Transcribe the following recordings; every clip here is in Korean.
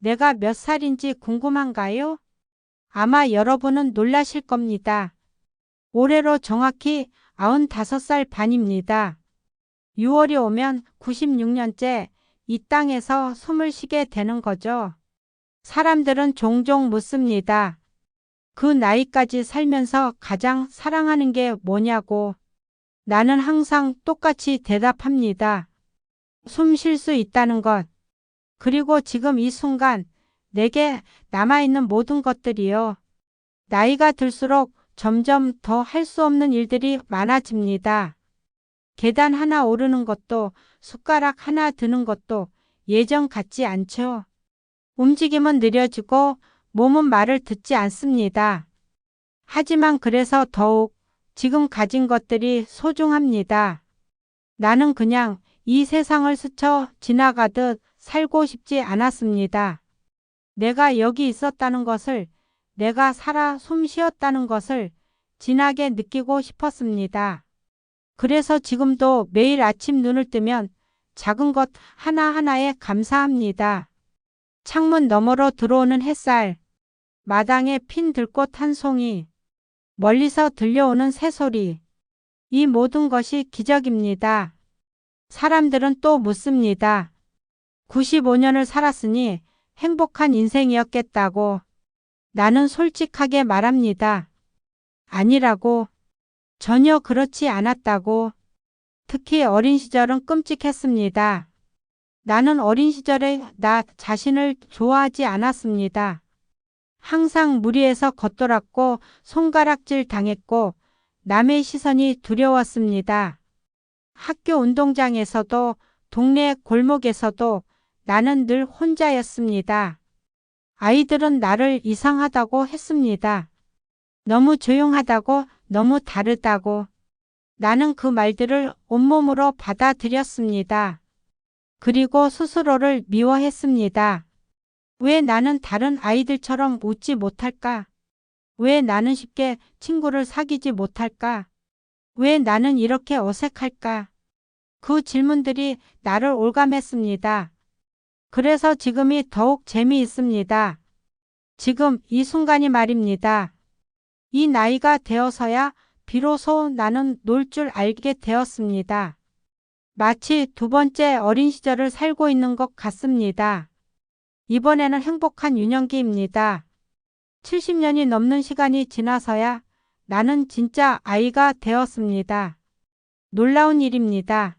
내가 몇 살인지 궁금한가요? 아마 여러분은 놀라실 겁니다. 올해로 정확히 95살 반입니다. 6월이 오면 96년째 이 땅에서 숨을 쉬게 되는 거죠. 사람들은 종종 묻습니다. 그 나이까지 살면서 가장 사랑하는 게 뭐냐고. 나는 항상 똑같이 대답합니다. 숨 쉴 수 있다는 것. 그리고 지금 이 순간 내게 남아있는 모든 것들이요. 나이가 들수록 점점 더 할 수 없는 일들이 많아집니다. 계단 하나 오르는 것도 숟가락 하나 드는 것도 예전 같지 않죠. 움직임은 느려지고 몸은 말을 듣지 않습니다. 하지만 그래서 더욱 지금 가진 것들이 소중합니다. 나는 그냥 이 세상을 스쳐 지나가듯 살고 싶지 않았습니다. 내가 여기 있었다는 것을, 내가 살아 숨 쉬었다는 것을 진하게 느끼고 싶었습니다. 그래서 지금도 매일 아침 눈을 뜨면 작은 것 하나하나에 감사합니다. 창문 너머로 들어오는 햇살, 마당에 핀 들꽃 한 송이, 멀리서 들려오는 새소리. 이 모든 것이 기적입니다. 사람들은 또 묻습니다. 95년을 살았으니 행복한 인생이었겠다고. 나는 솔직하게 말합니다. 아니라고. 전혀 그렇지 않았다고. 특히 어린 시절은 끔찍했습니다. 나는 어린 시절에 나 자신을 좋아하지 않았습니다. 항상 무리해서 겉돌았고 손가락질 당했고 남의 시선이 두려웠습니다. 학교 운동장에서도 동네 골목에서도 나는 늘 혼자였습니다. 아이들은 나를 이상하다고 했습니다. 너무 조용하다고, 너무 다르다고. 나는 그 말들을 온몸으로 받아들였습니다. 그리고 스스로를 미워했습니다. 왜 나는 다른 아이들처럼 웃지 못할까? 왜 나는 쉽게 친구를 사귀지 못할까? 왜 나는 이렇게 어색할까? 그 질문들이 나를 올감했습니다. 그래서 지금이 더욱 재미있습니다. 지금 이 순간이 말입니다. 이 나이가 되어서야 비로소 나는 놀 줄 알게 되었습니다. 마치 두 번째 어린 시절을 살고 있는 것 같습니다. 이번에는 행복한 유년기입니다. 70년이 넘는 시간이 지나서야 나는 진짜 아이가 되었습니다. 놀라운 일입니다.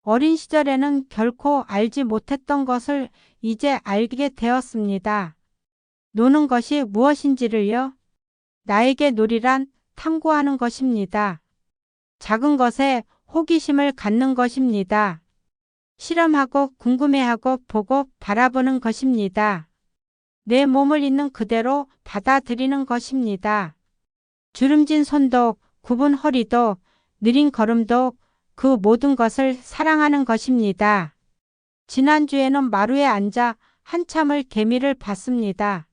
어린 시절에는 결코 알지 못했던 것을 이제 알게 되었습니다. 노는 것이 무엇인지를요. 나에게 놀이란 탐구하는 것입니다. 작은 것에 호기심을 갖는 것입니다. 실험하고 궁금해하고 보고 바라보는 것입니다. 내 몸을 있는 그대로 받아들이는 것입니다. 주름진 손도 굽은 허리도 느린 걸음도 그 모든 것을 사랑하는 것입니다. 지난주에는 마루에 앉아 한참을 개미를 봤습니다.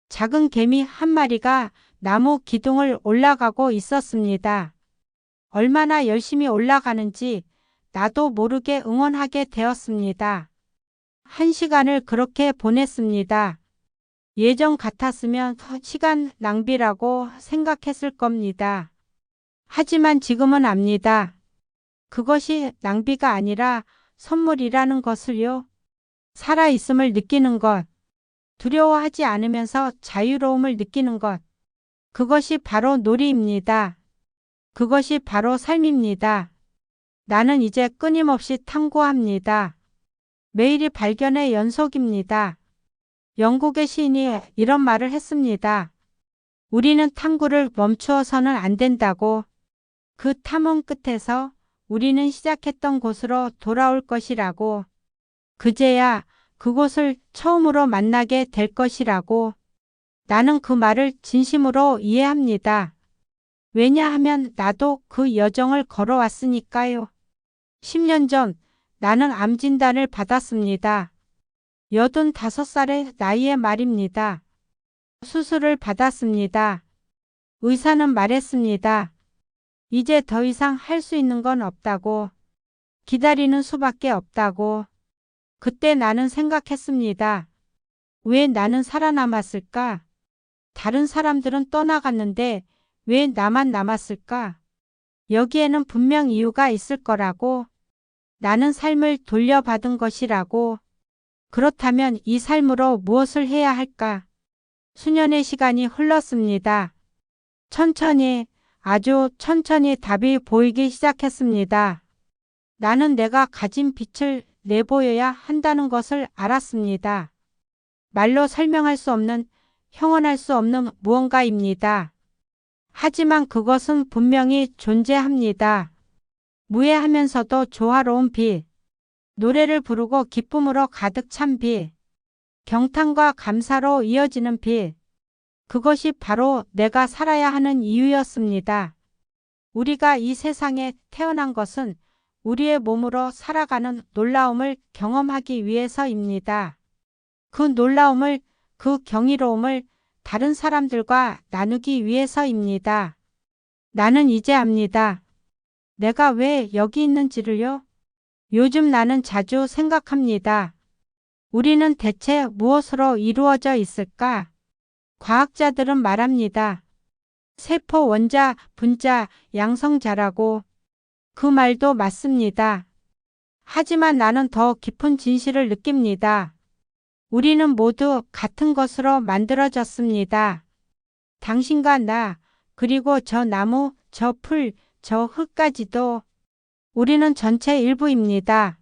작은 개미 한 마리가 나무 기둥을 올라가고 있었습니다. 얼마나 열심히 올라가는지 나도 모르게 응원하게 되었습니다. 1시간을 그렇게 보냈습니다. 예전 같았으면 시간 낭비라고 생각했을 겁니다. 하지만 지금은 압니다. 그것이 낭비가 아니라 선물이라는 것을요. 살아있음을 느끼는 것, 두려워하지 않으면서 자유로움을 느끼는 것, 그것이 바로 놀이입니다. 그것이 바로 삶입니다. 나는 이제 끊임없이 탐구합니다. 매일이 발견의 연속입니다. 영국의 시인이 이런 말을 했습니다. 우리는 탐구를 멈추어서는 안 된다고. 그 탐험 끝에서 우리는 시작했던 곳으로 돌아올 것이라고. 그제야 그곳을 처음으로 만나게 될 것이라고. 나는 그 말을 진심으로 이해합니다. 왜냐하면 나도 그 여정을 걸어왔으니까요. 10년 전 나는 암 진단을 받았습니다. 85살의 나이에 말입니다. 수술을 받았습니다. 의사는 말했습니다. 이제 더 이상 할 수 있는 건 없다고. 기다리는 수밖에 없다고. 그때 나는 생각했습니다. 왜 나는 살아남았을까? 다른 사람들은 떠나갔는데 왜 나만 남았을까? 여기에는 분명 이유가 있을 거라고. 나는 삶을 돌려받은 것이라고. 그렇다면 이 삶으로 무엇을 해야 할까? 수년의 시간이 흘렀습니다. 천천히, 아주 천천히 답이 보이기 시작했습니다. 나는 내가 가진 빛을 내보여야 한다는 것을 알았습니다. 말로 설명할 수 없는, 형언할 수 없는 무언가입니다. 하지만 그것은 분명히 존재합니다. 무해하면서도 조화로운 빛, 노래를 부르고 기쁨으로 가득 찬 빛, 경탄과 감사로 이어지는 빛, 그것이 바로 내가 살아야 하는 이유였습니다. 우리가 이 세상에 태어난 것은 우리의 몸으로 살아가는 놀라움을 경험하기 위해서입니다. 그 놀라움을, 그 경이로움을 다른 사람들과 나누기 위해서입니다. 나는 이제 압니다. 내가 왜 여기 있는지를요? 요즘 나는 자주 생각합니다. 우리는 대체 무엇으로 이루어져 있을까? 과학자들은 말합니다. 세포 원자, 분자, 양성자라고. 그 말도 맞습니다. 하지만 나는 더 깊은 진실을 느낍니다. 우리는 모두 같은 것으로 만들어졌습니다. 당신과 나, 그리고 저 나무, 저 풀, 저 흙까지도. 우리는 전체 일부입니다.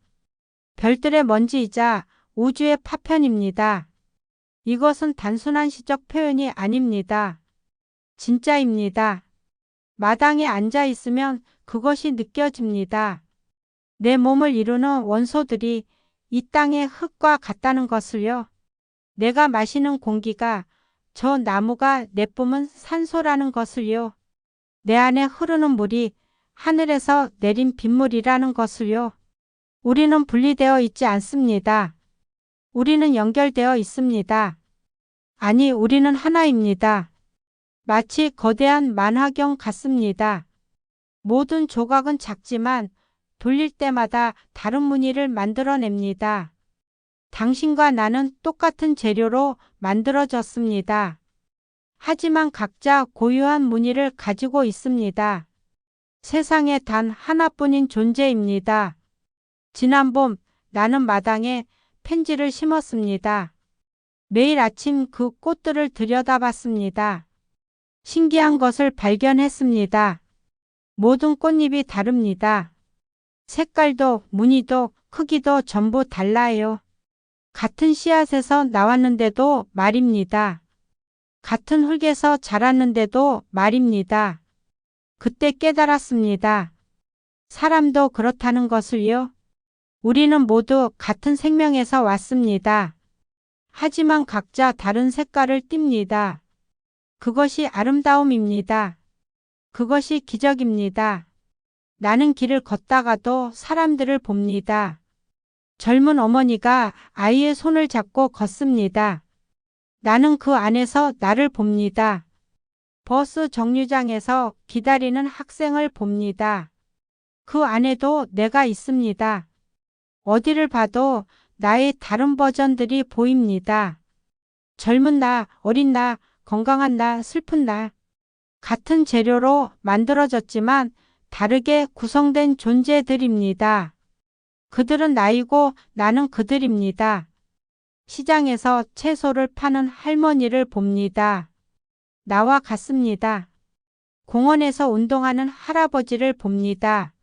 별들의 먼지이자 우주의 파편입니다. 이것은 단순한 시적 표현이 아닙니다. 진짜입니다. 마당에 앉아 있으면 그것이 느껴집니다. 내 몸을 이루는 원소들이 이 땅의 흙과 같다는 것을요. 내가 마시는 공기가, 저 나무가 내뿜은 산소라는 것을요. 내 안에 흐르는 물이 하늘에서 내린 빗물이라는 것을요. 우리는 분리되어 있지 않습니다. 우리는 연결되어 있습니다. 아니, 우리는 하나입니다. 마치 거대한 만화경 같습니다. 모든 조각은 작지만 돌릴 때마다 다른 무늬를 만들어냅니다. 당신과 나는 똑같은 재료로 만들어졌습니다. 하지만 각자 고유한 무늬를 가지고 있습니다. 세상에 단 하나뿐인 존재입니다. 지난 봄 나는 마당에 펜지를 심었습니다. 매일 아침 그 꽃들을 들여다봤습니다. 신기한 것을 발견했습니다. 모든 꽃잎이 다릅니다. 색깔도 무늬도 크기도 전부 달라요. 같은 씨앗에서 나왔는데도 말입니다. 같은 흙에서 자랐는데도 말입니다. 그때 깨달았습니다. 사람도 그렇다는 것을요. 우리는 모두 같은 생명에서 왔습니다. 하지만 각자 다른 색깔을 띱니다. 그것이 아름다움입니다. 그것이 기적입니다. 나는 길을 걷다가도 사람들을 봅니다. 젊은 어머니가 아이의 손을 잡고 걷습니다. 나는 그 안에서 나를 봅니다. 버스 정류장에서 기다리는 학생을 봅니다. 그 안에도 내가 있습니다. 어디를 봐도 나의 다른 버전들이 보입니다. 젊은 나, 어린 나, 건강한 나, 슬픈 나. 같은 재료로 만들어졌지만 다르게 구성된 존재들입니다. 그들은 나이고 나는 그들입니다. 시장에서 채소를 파는 할머니를 봅니다. 나와 같습니다. 공원에서 운동하는 할아버지를 봅니다.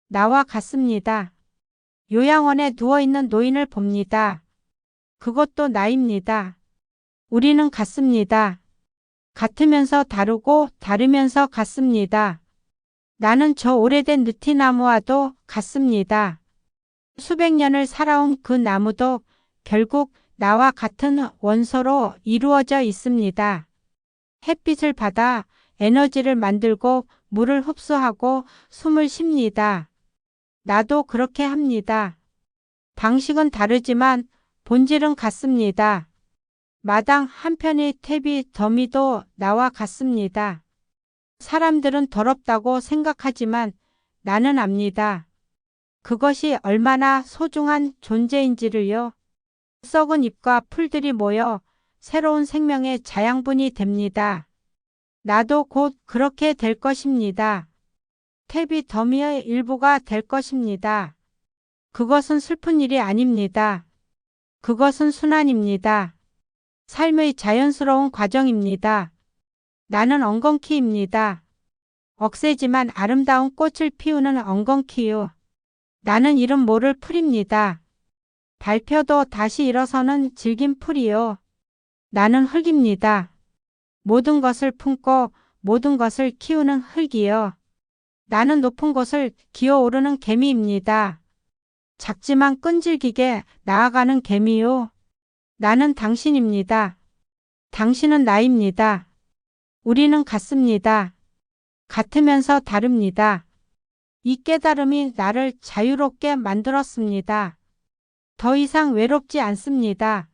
나와 같습니다. 요양원에 누워있는 노인을 봅니다. 그것도 나입니다. 우리는 같습니다. 같으면서 다르고 다르면서 같습니다. 나는 저 오래된 느티나무와도 같습니다. 수백 년을 살아온 그 나무도 결국 나와 같은 원소로 이루어져 있습니다. 햇빛을 받아 에너지를 만들고 물을 흡수하고 숨을 쉽니다. 나도 그렇게 합니다. 방식은 다르지만 본질은 같습니다. 마당 한편의 퇴비 더미도 나와 같습니다. 사람들은 더럽다고 생각하지만 나는 압니다. 그것이 얼마나 소중한 존재인지를요. 썩은 잎과 풀들이 모여 새로운 생명의 자양분이 됩니다. 나도 곧 그렇게 될 것입니다. 탭이 더미의 일부가 될 것입니다. 그것은 슬픈 일이 아닙니다. 그것은 순환입니다. 삶의 자연스러운 과정입니다. 나는 엉겅퀴입니다. 억세지만 아름다운 꽃을 피우는 엉겅퀴요. 나는 이름 모를 풀입니다. 밟혀도 다시 일어서는 질긴 풀이요. 나는 흙입니다. 모든 것을 품고 모든 것을 키우는 흙이요. 나는 높은 곳을 기어오르는 개미입니다. 작지만 끈질기게 나아가는 개미요. 나는 당신입니다. 당신은 나입니다. 우리는 같습니다. 같으면서 다릅니다. 이 깨달음이 나를 자유롭게 만들었습니다. 더 이상 외롭지 않습니다.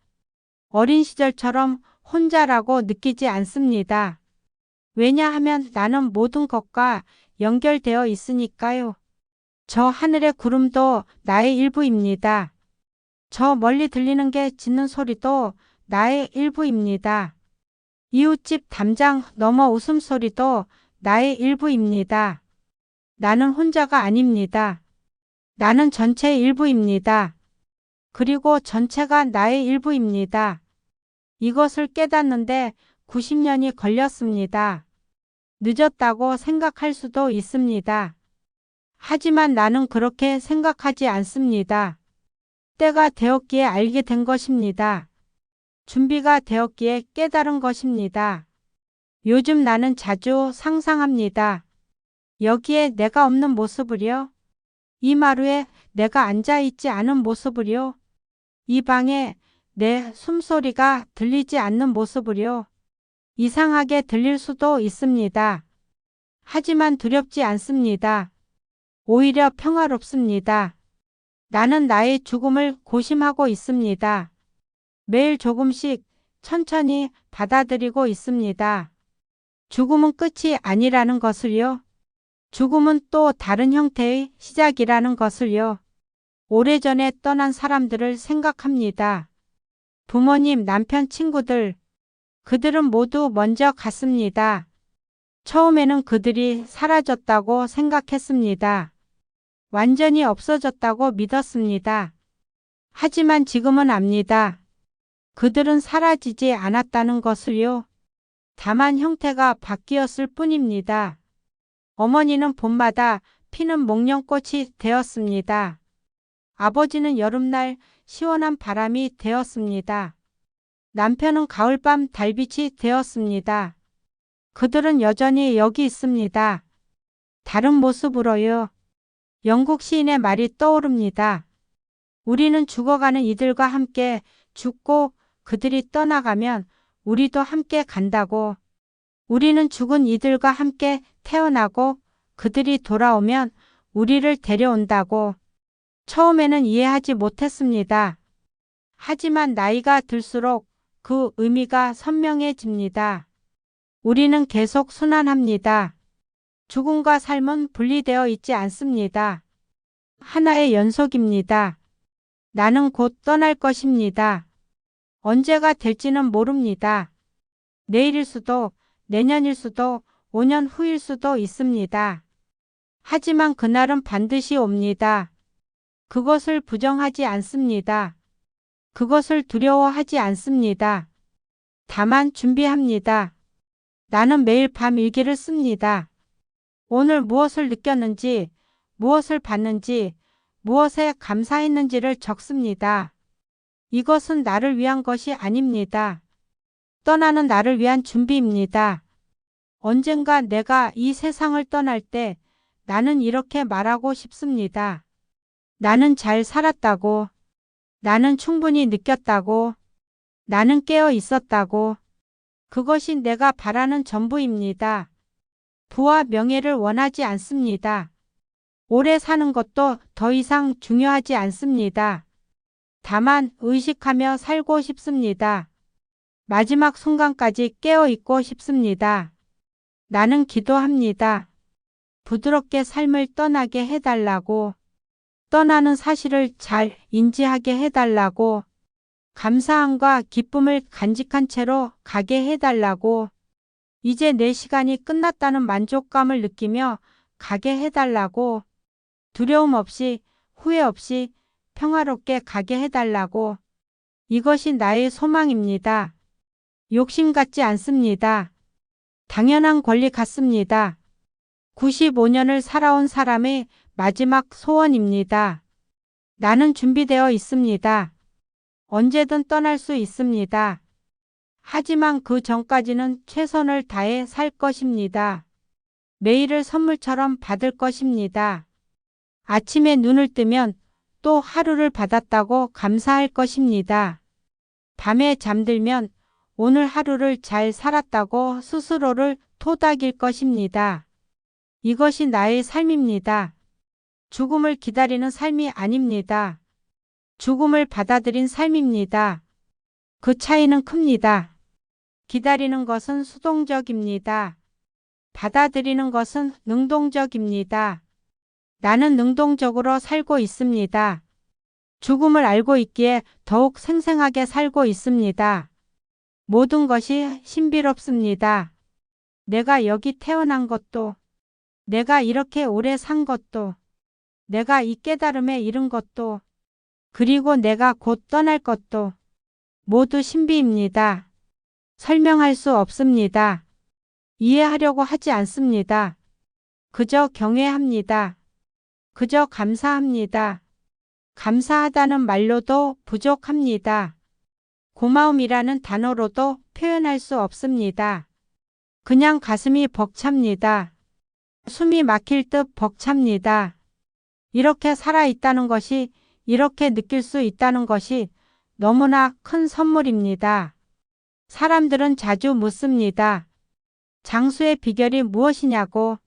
어린 시절처럼 혼자라고 느끼지 않습니다. 왜냐하면 나는 모든 것과 연결되어 있으니까요. 저 하늘의 구름도 나의 일부입니다. 저 멀리 들리는 게 짖는 소리도 나의 일부입니다. 이웃집 담장 너머 웃음소리도 나의 일부입니다. 나는 혼자가 아닙니다. 나는 전체의 일부입니다. 그리고 전체가 나의 일부입니다. 이것을 깨닫는데 90년이 걸렸습니다. 늦었다고 생각할 수도 있습니다. 하지만 나는 그렇게 생각하지 않습니다. 때가 되었기에 알게 된 것입니다. 준비가 되었기에 깨달은 것입니다. 요즘 나는 자주 상상합니다. 여기에 내가 없는 모습을요. 이 마루에 내가 앉아있지 않은 모습을요. 이 방에 내 숨소리가 들리지 않는 모습을요. 이상하게 들릴 수도 있습니다. 하지만 두렵지 않습니다. 오히려 평화롭습니다. 나는 나의 죽음을 고심하고 있습니다. 매일 조금씩 천천히 받아들이고 있습니다. 죽음은 끝이 아니라는 것을요. 죽음은 또 다른 형태의 시작이라는 것을요. 오래전에 떠난 사람들을 생각합니다. 부모님, 남편, 친구들. 그들은 모두 먼저 갔습니다. 처음에는 그들이 사라졌다고 생각했습니다. 완전히 없어졌다고 믿었습니다. 하지만 지금은 압니다. 그들은 사라지지 않았다는 것을요. 다만 형태가 바뀌었을 뿐입니다. 어머니는 봄마다 피는 목련꽃이 되었습니다. 아버지는 여름날 시원한 바람이 되었습니다. 남편은 가을밤 달빛이 되었습니다. 그들은 여전히 여기 있습니다. 다른 모습으로요. 영국 시인의 말이 떠오릅니다. 우리는 죽어가는 이들과 함께 죽고 그들이 떠나가면 우리도 함께 간다고. 우리는 죽은 이들과 함께 태어나고 그들이 돌아오면 우리를 데려온다고. 처음에는 이해하지 못했습니다. 하지만 나이가 들수록 그 의미가 선명해집니다. 우리는 계속 순환합니다. 죽음과 삶은 분리되어 있지 않습니다. 하나의 연속입니다. 나는 곧 떠날 것입니다. 언제가 될지는 모릅니다. 내일일 수도, 내년일 수도, 5년 후일 수도 있습니다. 하지만 그날은 반드시 옵니다. 그것을 부정하지 않습니다. 그것을 두려워하지 않습니다. 다만 준비합니다. 나는 매일 밤 일기를 씁니다. 오늘 무엇을 느꼈는지, 무엇을 봤는지, 무엇에 감사했는지를 적습니다. 이것은 나를 위한 것이 아닙니다. 떠나는 나를 위한 준비입니다. 언젠가 내가 이 세상을 떠날 때 나는 이렇게 말하고 싶습니다. 나는 잘 살았다고. 나는 충분히 느꼈다고. 나는 깨어 있었다고. 그것이 내가 바라는 전부입니다. 부와 명예를 원하지 않습니다. 오래 사는 것도 더 이상 중요하지 않습니다. 다만 의식하며 살고 싶습니다. 마지막 순간까지 깨어 있고 싶습니다. 나는 기도합니다. 부드럽게 삶을 떠나게 해달라고. 떠나는 사실을 잘 인지하게 해달라고. 감사함과 기쁨을 간직한 채로 가게 해달라고. 이제 내 시간이 끝났다는 만족감을 느끼며 가게 해달라고. 두려움 없이, 후회 없이 평화롭게 가게 해달라고. 이것이 나의 소망입니다. 욕심 같지 않습니다. 당연한 권리 같습니다. 95년을 살아온 사람의 마지막 소원입니다. 나는 준비되어 있습니다. 언제든 떠날 수 있습니다. 하지만 그 전까지는 최선을 다해 살 것입니다. 매일을 선물처럼 받을 것입니다. 아침에 눈을 뜨면 또 하루를 받았다고 감사할 것입니다. 밤에 잠들면 오늘 하루를 잘 살았다고 스스로를 토닥일 것입니다. 이것이 나의 삶입니다. 죽음을 기다리는 삶이 아닙니다. 죽음을 받아들인 삶입니다. 그 차이는 큽니다. 기다리는 것은 수동적입니다. 받아들이는 것은 능동적입니다. 나는 능동적으로 살고 있습니다. 죽음을 알고 있기에 더욱 생생하게 살고 있습니다. 모든 것이 신비롭습니다. 내가 여기 태어난 것도, 내가 이렇게 오래 산 것도, 내가 이 깨달음에 이른 것도, 그리고 내가 곧 떠날 것도 모두 신비입니다. 설명할 수 없습니다. 이해하려고 하지 않습니다. 그저 경외합니다. 그저 감사합니다. 감사하다는 말로도 부족합니다. 고마움이라는 단어로도 표현할 수 없습니다. 그냥 가슴이 벅찹니다. 숨이 막힐 듯 벅찹니다. 이렇게 살아있다는 것이, 이렇게 느낄 수 있다는 것이 너무나 큰 선물입니다. 사람들은 자주 묻습니다. 장수의 비결이 무엇이냐고,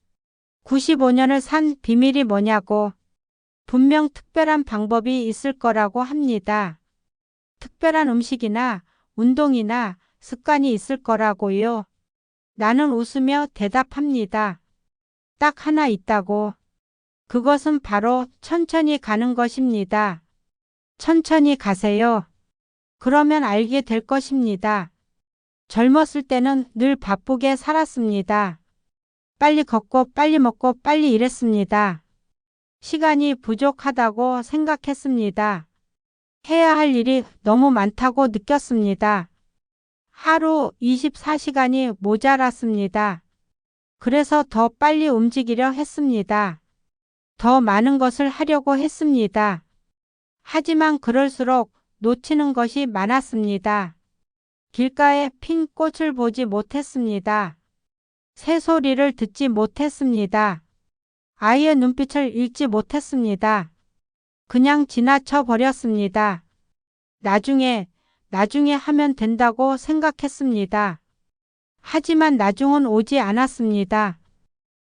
95년을 산 비밀이 뭐냐고, 분명 특별한 방법이 있을 거라고 합니다. 특별한 음식이나 운동이나 습관이 있을 거라고요. 나는 웃으며 대답합니다. 딱 하나 있다고. 그것은 바로 천천히 가는 것입니다. 천천히 가세요. 그러면 알게 될 것입니다. 젊었을 때는 늘 바쁘게 살았습니다. 빨리 걷고 빨리 먹고 빨리 일했습니다. 시간이 부족하다고 생각했습니다. 해야 할 일이 너무 많다고 느꼈습니다. 하루 24시간이 모자랐습니다. 그래서 더 빨리 움직이려 했습니다. 더 많은 것을 하려고 했습니다. 하지만 그럴수록 놓치는 것이 많았습니다. 길가에 핀 꽃을 보지 못했습니다. 새소리를 듣지 못했습니다. 아이의 눈빛을 읽지 못했습니다. 그냥 지나쳐 버렸습니다. 나중에 하면 된다고 생각했습니다. 하지만 나중은 오지 않았습니다.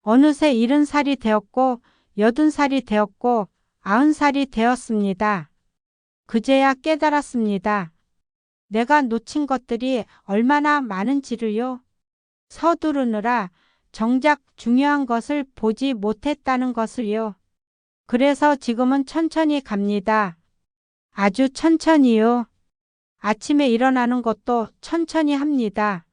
어느새 70살이 되었고 80살이 되었고 90살이 되었습니다. 그제야 깨달았습니다. 내가 놓친 것들이 얼마나 많은지를요. 서두르느라 정작 중요한 것을 보지 못했다는 것을요. 그래서 지금은 천천히 갑니다. 아주 천천히요. 아침에 일어나는 것도 천천히 합니다.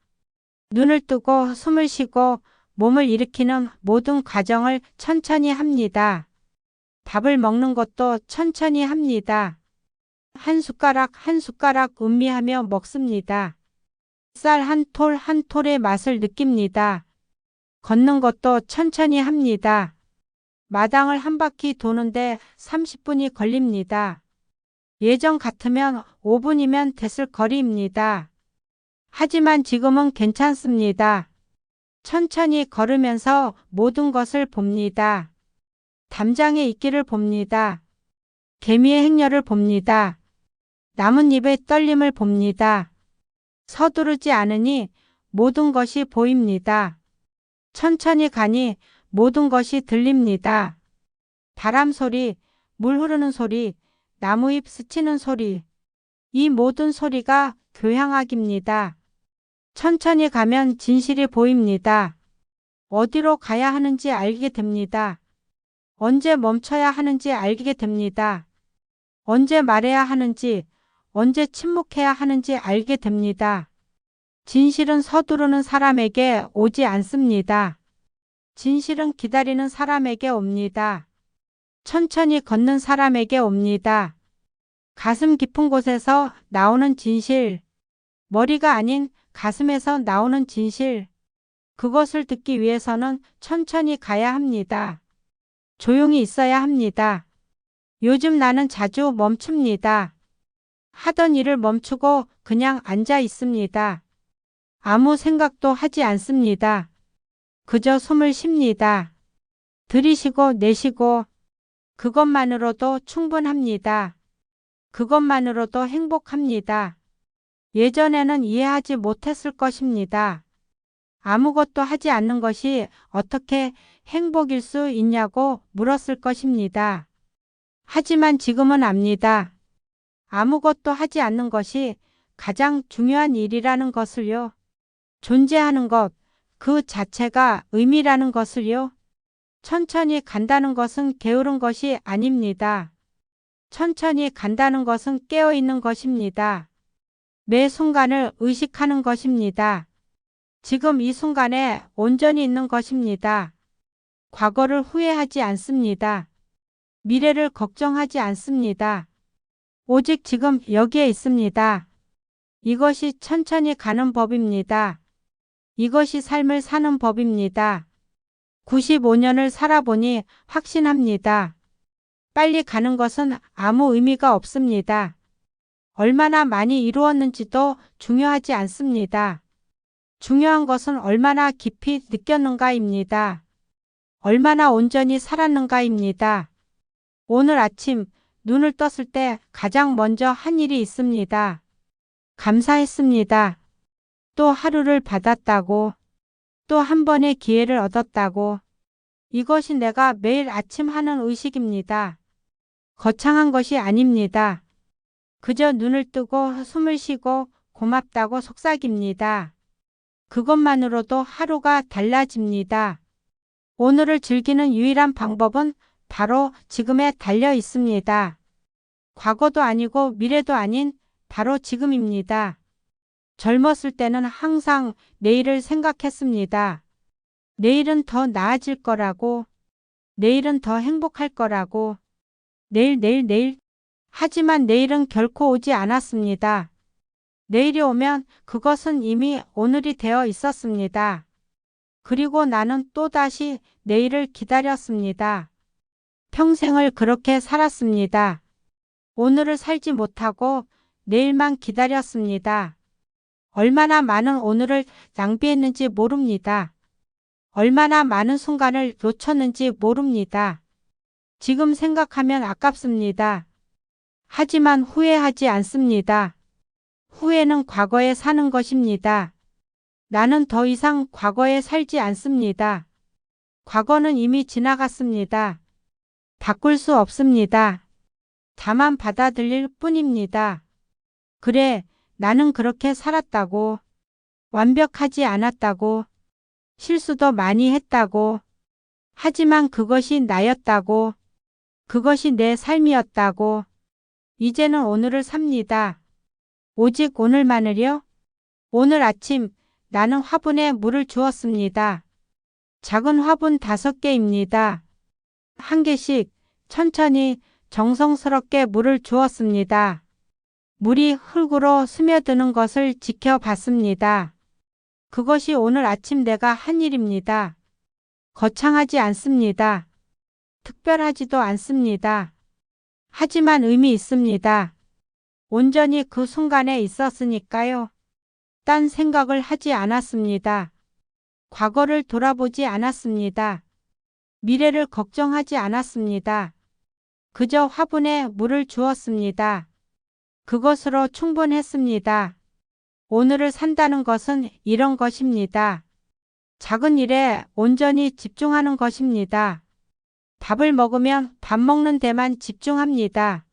눈을 뜨고 숨을 쉬고 몸을 일으키는 모든 과정을 천천히 합니다. 밥을 먹는 것도 천천히 합니다. 한 숟가락 한 숟가락 음미하며 먹습니다. 쌀 한 톨 한 톨의 맛을 느낍니다. 걷는 것도 천천히 합니다. 마당을 한 바퀴 도는데 30분이 걸립니다. 예전 같으면 5분이면 됐을 거리입니다. 하지만 지금은 괜찮습니다. 천천히 걸으면서 모든 것을 봅니다. 담장의 이끼를 봅니다. 개미의 행렬을 봅니다. 나뭇잎의 떨림을 봅니다. 서두르지 않으니 모든 것이 보입니다. 천천히 가니 모든 것이 들립니다. 바람 소리, 물 흐르는 소리, 나무잎 스치는 소리, 이 모든 소리가 교향악입니다. 천천히 가면 진실이 보입니다. 어디로 가야 하는지 알게 됩니다. 언제 멈춰야 하는지 알게 됩니다. 언제 말해야 하는지, 언제 침묵해야 하는지 알게 됩니다. 진실은 서두르는 사람에게 오지 않습니다. 진실은 기다리는 사람에게 옵니다. 천천히 걷는 사람에게 옵니다. 가슴 깊은 곳에서 나오는 진실, 머리가 아닌 가슴에서 나오는 진실, 그것을 듣기 위해서는 천천히 가야 합니다. 조용히 있어야 합니다. 요즘 나는 자주 멈춥니다. 하던 일을 멈추고 그냥 앉아 있습니다. 아무 생각도 하지 않습니다. 그저 숨을 쉽니다. 들이쉬고 내쉬고 그것만으로도 충분합니다. 그것만으로도 행복합니다. 예전에는 이해하지 못했을 것입니다. 아무것도 하지 않는 것이 어떻게 행복일 수 있냐고 물었을 것입니다. 하지만 지금은 압니다. 아무것도 하지 않는 것이 가장 중요한 일이라는 것을요. 존재하는 것, 그 자체가 의미라는 것을요. 천천히 간다는 것은 게으른 것이 아닙니다. 천천히 간다는 것은 깨어있는 것입니다. 매 순간을 의식하는 것입니다. 지금 이 순간에 온전히 있는 것입니다. 과거를 후회하지 않습니다. 미래를 걱정하지 않습니다. 오직 지금 여기에 있습니다. 이것이 천천히 가는 법입니다. 이것이 삶을 사는 법입니다. 95년을 살아보니 확신합니다. 빨리 가는 것은 아무 의미가 없습니다. 얼마나 많이 이루었는지도 중요하지 않습니다. 중요한 것은 얼마나 깊이 느꼈는가입니다. 얼마나 온전히 살았는가입니다. 오늘 아침 눈을 떴을 때 가장 먼저 한 일이 있습니다. 감사했습니다. 또 하루를 받았다고, 또 한 번의 기회를 얻었다고. 이것이 내가 매일 아침 하는 의식입니다. 거창한 것이 아닙니다. 그저 눈을 뜨고 숨을 쉬고 고맙다고 속삭입니다. 그것만으로도 하루가 달라집니다. 오늘을 즐기는 유일한 방법은 바로 지금에 달려 있습니다. 과거도 아니고 미래도 아닌 바로 지금입니다. 젊었을 때는 항상 내일을 생각했습니다. 내일은 더 나아질 거라고, 내일은 더 행복할 거라고, 내일. 하지만 내일은 결코 오지 않았습니다. 내일이 오면 그것은 이미 오늘이 되어 있었습니다. 그리고 나는 또다시 내일을 기다렸습니다. 평생을 그렇게 살았습니다. 오늘을 살지 못하고 내일만 기다렸습니다. 얼마나 많은 오늘을 낭비했는지 모릅니다. 얼마나 많은 순간을 놓쳤는지 모릅니다. 지금 생각하면 아깝습니다. 하지만 후회하지 않습니다. 후회는 과거에 사는 것입니다. 나는 더 이상 과거에 살지 않습니다. 과거는 이미 지나갔습니다. 바꿀 수 없습니다. 다만 받아들일 뿐입니다. 그래, 나는 그렇게 살았다고. 완벽하지 않았다고. 실수도 많이 했다고. 하지만 그것이 나였다고. 그것이 내 삶이었다고. 이제는 오늘을 삽니다. 오직 오늘만을요. 오늘 아침 나는 화분에 물을 주었습니다. 작은 화분 5개입니다. 한 개씩 천천히 정성스럽게 물을 주었습니다. 물이 흙으로 스며드는 것을 지켜봤습니다. 그것이 오늘 아침 내가 한 일입니다. 거창하지 않습니다. 특별하지도 않습니다. 하지만 의미 있습니다. 온전히 그 순간에 있었으니까요. 딴 생각을 하지 않았습니다. 과거를 돌아보지 않았습니다. 미래를 걱정하지 않았습니다. 그저 화분에 물을 주었습니다. 그것으로 충분했습니다. 오늘을 산다는 것은 이런 것입니다. 작은 일에 온전히 집중하는 것입니다. 밥을 먹으면 밥 먹는 데만 집중합니다.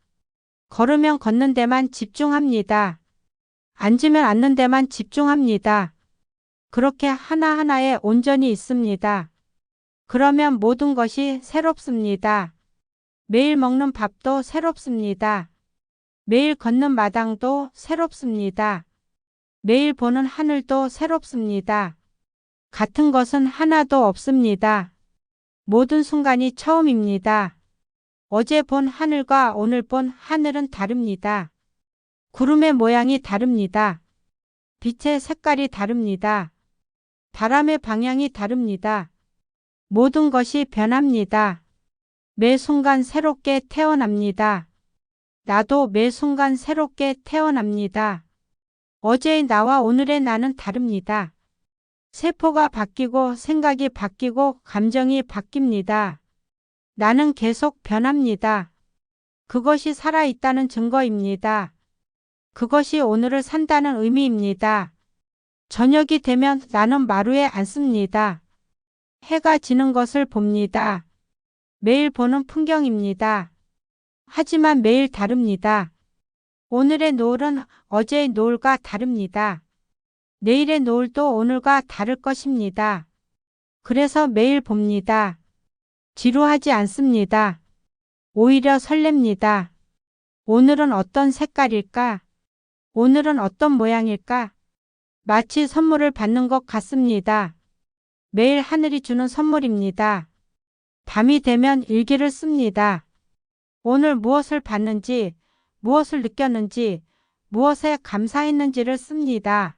걸으면 걷는 데만 집중합니다. 앉으면 앉는 데만 집중합니다. 그렇게 하나하나에 온전히 있습니다. 그러면 모든 것이 새롭습니다. 매일 먹는 밥도 새롭습니다. 매일 걷는 마당도 새롭습니다. 매일 보는 하늘도 새롭습니다. 같은 것은 하나도 없습니다. 모든 순간이 처음입니다. 어제 본 하늘과 오늘 본 하늘은 다릅니다. 구름의 모양이 다릅니다. 빛의 색깔이 다릅니다. 바람의 방향이 다릅니다. 모든 것이 변합니다. 매 순간 새롭게 태어납니다. 나도 매 순간 새롭게 태어납니다. 어제의 나와 오늘의 나는 다릅니다. 세포가 바뀌고 생각이 바뀌고 감정이 바뀝니다. 나는 계속 변합니다. 그것이 살아있다는 증거입니다. 그것이 오늘을 산다는 의미입니다. 저녁이 되면 나는 마루에 앉습니다. 해가 지는 것을 봅니다. 매일 보는 풍경입니다. 하지만 매일 다릅니다. 오늘의 노을은 어제의 노을과 다릅니다. 내일의 노을도 오늘과 다를 것입니다. 그래서 매일 봅니다. 지루하지 않습니다. 오히려 설렙니다. 오늘은 어떤 색깔일까? 오늘은 어떤 모양일까? 마치 선물을 받는 것 같습니다. 매일 하늘이 주는 선물입니다. 밤이 되면 일기를 씁니다. 오늘 무엇을 봤는지, 무엇을 느꼈는지, 무엇에 감사했는지를 씁니다.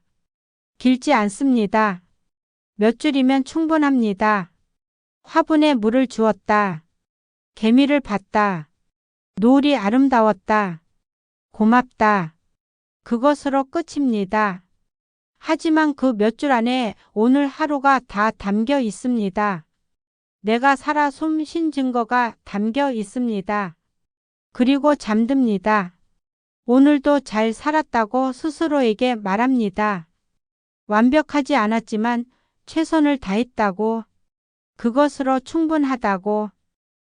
길지 않습니다. 몇 줄이면 충분합니다. 화분에 물을 주었다. 개미를 봤다. 노을이 아름다웠다. 고맙다. 그것으로 끝입니다. 하지만 그 몇 줄 안에 오늘 하루가 다 담겨 있습니다. 내가 살아 숨 쉰 증거가 담겨 있습니다. 그리고 잠듭니다. 오늘도 잘 살았다고 스스로에게 말합니다. 완벽하지 않았지만 최선을 다했다고, 그것으로 충분하다고.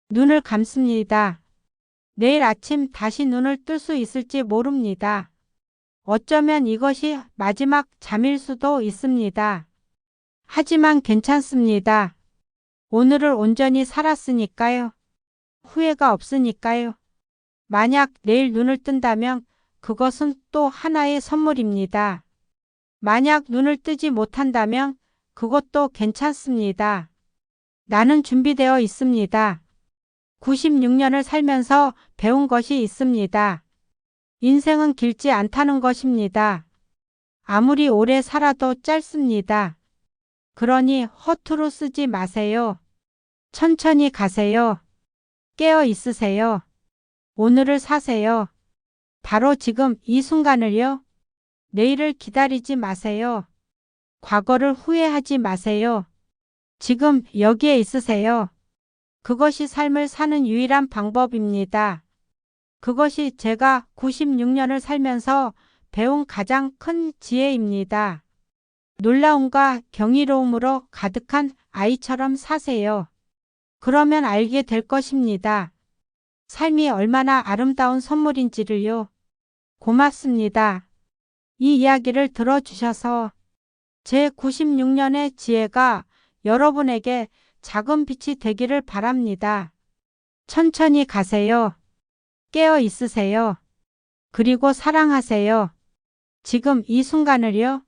눈을 감습니다. 내일 아침 다시 눈을 뜰 수 있을지 모릅니다. 어쩌면 이것이 마지막 잠일 수도 있습니다. 하지만 괜찮습니다. 오늘을 온전히 살았으니까요. 후회가 없으니까요. 만약 내일 눈을 뜬다면 그것은 또 하나의 선물입니다. 만약 눈을 뜨지 못한다면 그것도 괜찮습니다. 나는 준비되어 있습니다. 96년을 살면서 배운 것이 있습니다. 인생은 길지 않다는 것입니다. 아무리 오래 살아도 짧습니다. 그러니 허투루 쓰지 마세요. 천천히 가세요. 깨어 있으세요. 오늘을 사세요. 바로 지금 이 순간을요. 내일을 기다리지 마세요. 과거를 후회하지 마세요. 지금 여기에 있으세요. 그것이 삶을 사는 유일한 방법입니다. 그것이 제가 96년을 살면서 배운 가장 큰 지혜입니다. 놀라움과 경이로움으로 가득한 아이처럼 사세요. 그러면 알게 될 것입니다. 삶이 얼마나 아름다운 선물인지를요. 고맙습니다. 이 이야기를 들어주셔서 제 96년의 지혜가 여러분에게 작은 빛이 되기를 바랍니다. 천천히 가세요. 깨어 있으세요. 그리고 사랑하세요. 지금 이 순간을요.